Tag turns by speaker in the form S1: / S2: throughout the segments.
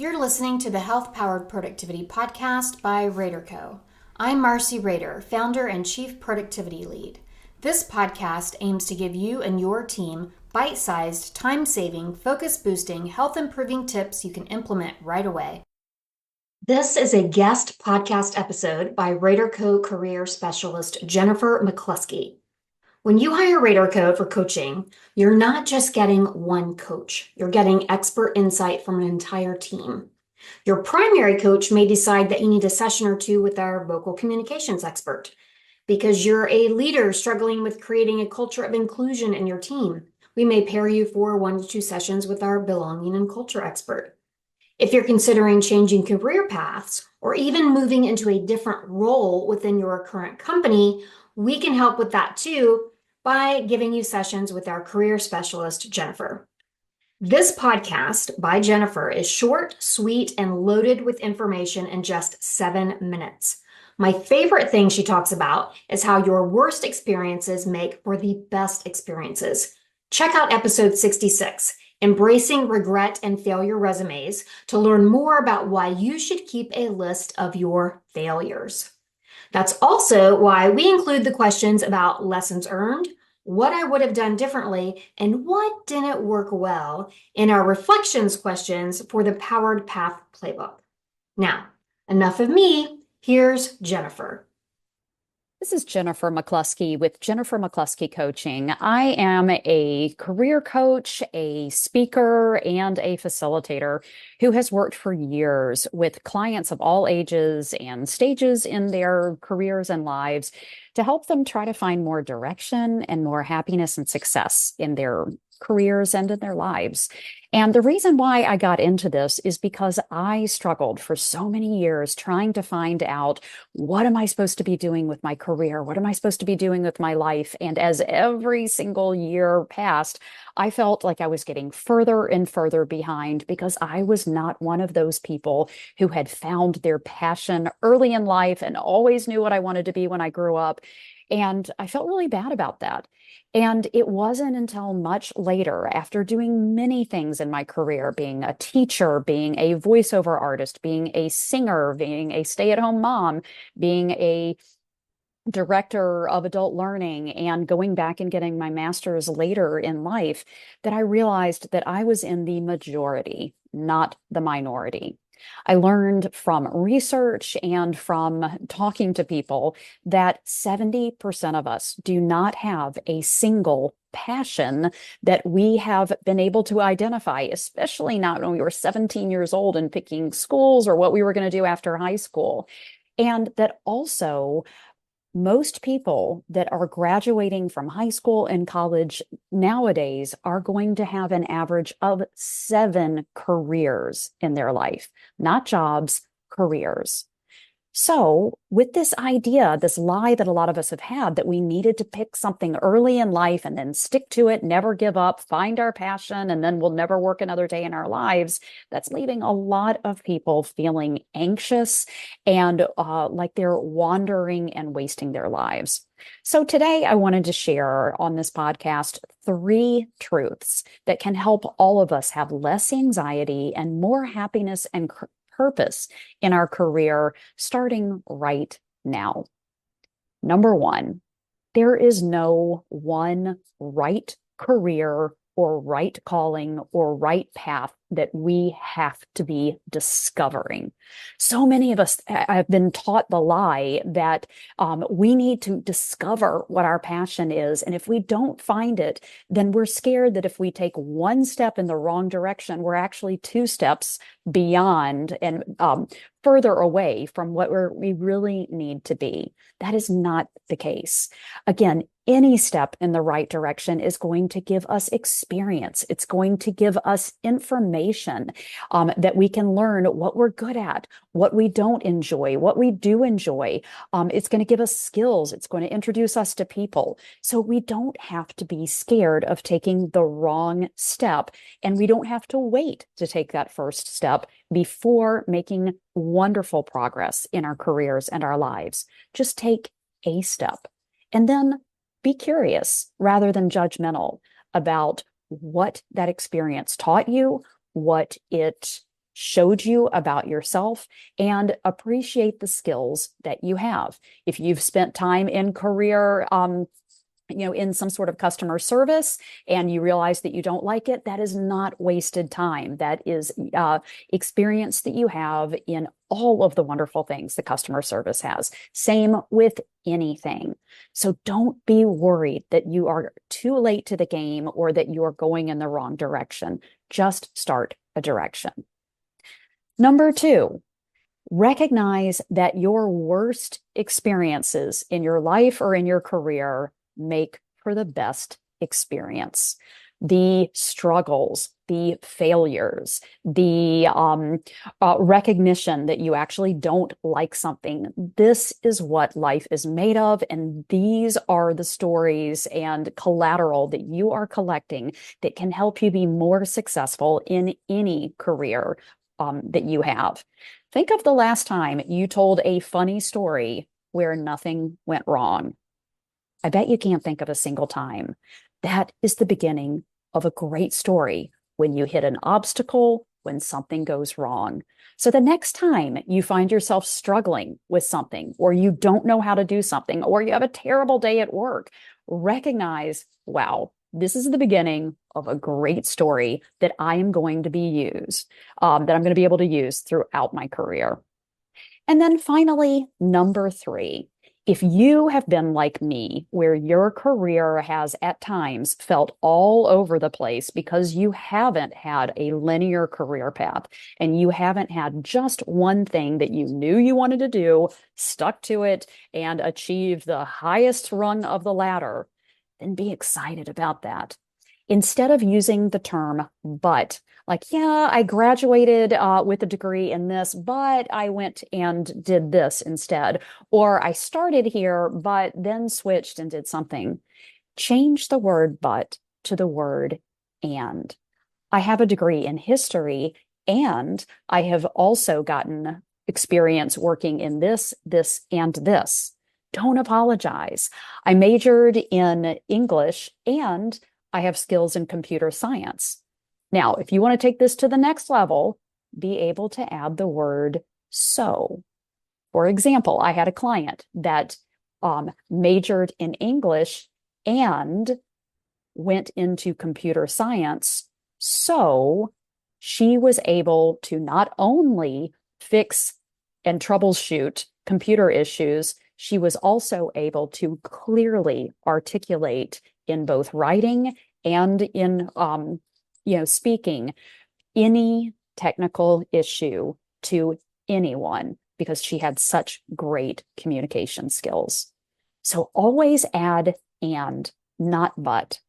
S1: You're listening to the Health Powered Productivity Podcast by RaderCo. I'm Marcey Rader, founder and chief productivity lead. This podcast aims to give you and your team bite-sized, time-saving, focus-boosting, health-improving tips you can implement right away. This is a guest podcast episode by RaderCo Career Specialist Jennifer McCluskey. When you hire RaderCo for coaching, you're not just getting one coach. You're getting expert insight from an entire team. Your primary coach may decide that you need a session or two with our vocal communications expert. Because you're a leader struggling with creating a culture of inclusion in your team, we may pair you for 1 to 2 sessions with our belonging and culture expert. If you're considering changing career paths or even moving into a different role within your current company, we can help with that too by giving you sessions with our career specialist, Jennifer. This podcast by Jennifer is short, sweet, and loaded with information in just 7 minutes. My favorite thing she talks about is how your worst experiences make for the best experiences. Check out episode 66, Embracing Regret and Failure Resumes, to learn more about why you should keep a list of your failures. That's also why we include the questions about lessons earned, what I would have done differently, and what didn't work well in our reflections questions for the Powered Path Playbook. Now, enough of me. Here's Jennifer.
S2: This is Jennifer McCluskey with Jennifer McCluskey Coaching. I am a career coach, a speaker, and a facilitator who has worked for years with clients of all ages and stages in their careers and lives to help them try to find more direction and more happiness and success in their careers and in their lives. And the reason why I got into this is because I struggled for so many years trying to find out, what am I supposed to be doing with my career? What am I supposed to be doing with my life? And as every single year passed, I felt like I was getting further and further behind because I was not one of those people who had found their passion early in life and always knew what I wanted to be when I grew up. And I felt really bad about that. And it wasn't until much later, after doing many things in my career, being a teacher, being a voiceover artist, being a singer, being a stay-at-home mom, being a director of adult learning, and going back and getting my master's later in life, that I realized that I was in the majority, not the minority. I learned from research and from talking to people that 70% of us do not have a single passion that we have been able to identify, especially not when we were 17 years old and picking schools or what we were going to do after high school. And that also most people that are graduating from high school and college nowadays are going to have an average of 7 careers in their life, not jobs, careers. So with this idea, this lie that a lot of us have had that we needed to pick something early in life and then stick to it, never give up, find our passion, and then we'll never work another day in our lives, that's leaving a lot of people feeling anxious and like they're wandering and wasting their lives. So today I wanted to share on this podcast 3 truths that can help all of us have less anxiety and more happiness and purpose in our career starting right now. Number 1, there is no one right career or right calling or right path that we have to be discovering. So many of us have been taught the lie that we need to discover what our passion is. And if we don't find it, then we're scared that if we take 1 step in the wrong direction, we're actually 2 steps beyond and further away from what we really need to be. That is not the case. Again, any step in the right direction is going to give us experience. It's going to give us information that we can learn what we're good at, what we don't enjoy, what we do enjoy. It's going to give us skills. It's going to introduce us to people. So we don't have to be scared of taking the wrong step, and we don't have to wait to take that first step before making wonderful progress in our careers and our lives. Just take a step and then be curious rather than judgmental about what that experience taught you, what it showed you about yourself, and appreciate the skills that you have. If you've spent time in career, in some sort of customer service and you realize that you don't like it, that is not wasted time. That is experience that you have in all of the wonderful things that customer service has. Same with anything. So don't be worried that you are too late to the game or that you are going in the wrong direction. Just start a direction. Number 2, recognize that your worst experiences in your life or in your career make for the best experience. The struggles, the failures, the recognition that you actually don't like something. This is what life is made of. And these are the stories and collateral that you are collecting that can help you be more successful in any career that you have. Think of the last time you told a funny story where nothing went wrong. I bet you can't think of a single time. That is the beginning of a great story, when you hit an obstacle, when something goes wrong. So the next time you find yourself struggling with something, or you don't know how to do something, or you have a terrible day at work, recognize, wow, this is the beginning of a great story that I am going to be that I'm going to be able to use throughout my career. And then finally, number 3, if you have been like me, where your career has at times felt all over the place because you haven't had a linear career path and you haven't had just one thing that you knew you wanted to do, stuck to it, and achieved the highest rung of the ladder, then be excited about that. Instead of using the term but, like, yeah, I graduated with a degree in this, but I went and did this instead. Or I started here, but then switched and did something. Change the word but to the word and. I have a degree in history, and I have also gotten experience working in this, and this. Don't apologize. I majored in English, and I have skills in computer science. Now, if you want to take this to the next level, be able to add the word so. For example, I had a client that majored in English and went into computer science. So she was able to not only fix and troubleshoot computer issues, she was also able to clearly articulate in both writing and in speaking any technical issue to anyone because she had such great communication skills. So always add and, not but.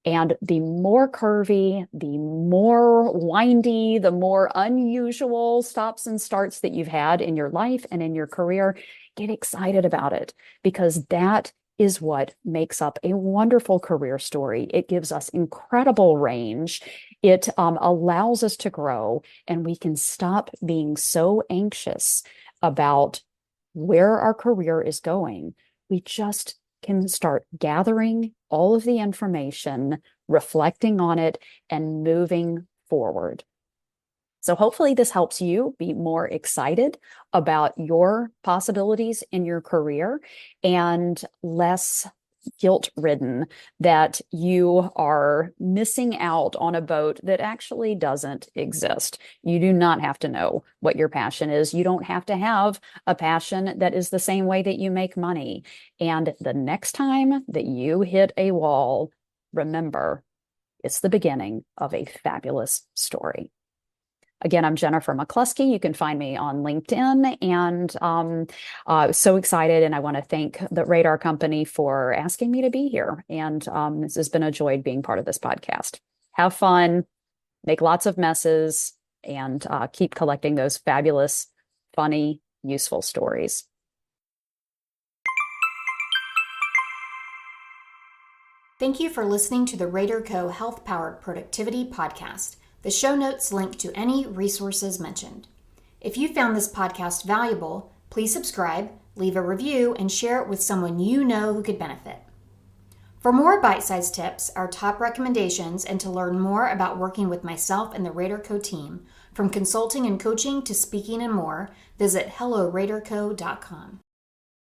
S2: And the more curvy, the more windy, the more unusual stops and starts that you've had in your life and in your career, get excited about it, because that is what makes up a wonderful career story. It gives us incredible range. It allows us to grow, and we can stop being so anxious about where our career is going. We just can start gathering all of the information, reflecting on it, and moving forward. So hopefully this helps you be more excited about your possibilities in your career and less guilt-ridden that you are missing out on a boat that actually doesn't exist. You do not have to know what your passion is. You don't have to have a passion that is the same way that you make money. And the next time that you hit a wall, remember, it's the beginning of a fabulous story. Again, I'm Jennifer McCluskey. You can find me on LinkedIn, and so excited. And I want to thank the Radar Company for asking me to be here. And this has been a joy being part of this podcast. Have fun, make lots of messes, and keep collecting those fabulous, funny, useful stories.
S1: Thank you for listening to the RaderCo Health Powered Productivity Podcast. The show notes link to any resources mentioned. If you found this podcast valuable, please subscribe, leave a review, and share it with someone you know who could benefit. For more bite-sized tips, our top recommendations, and to learn more about working with myself and the RaderCo team, from consulting and coaching to speaking and more, visit helloraderco.com.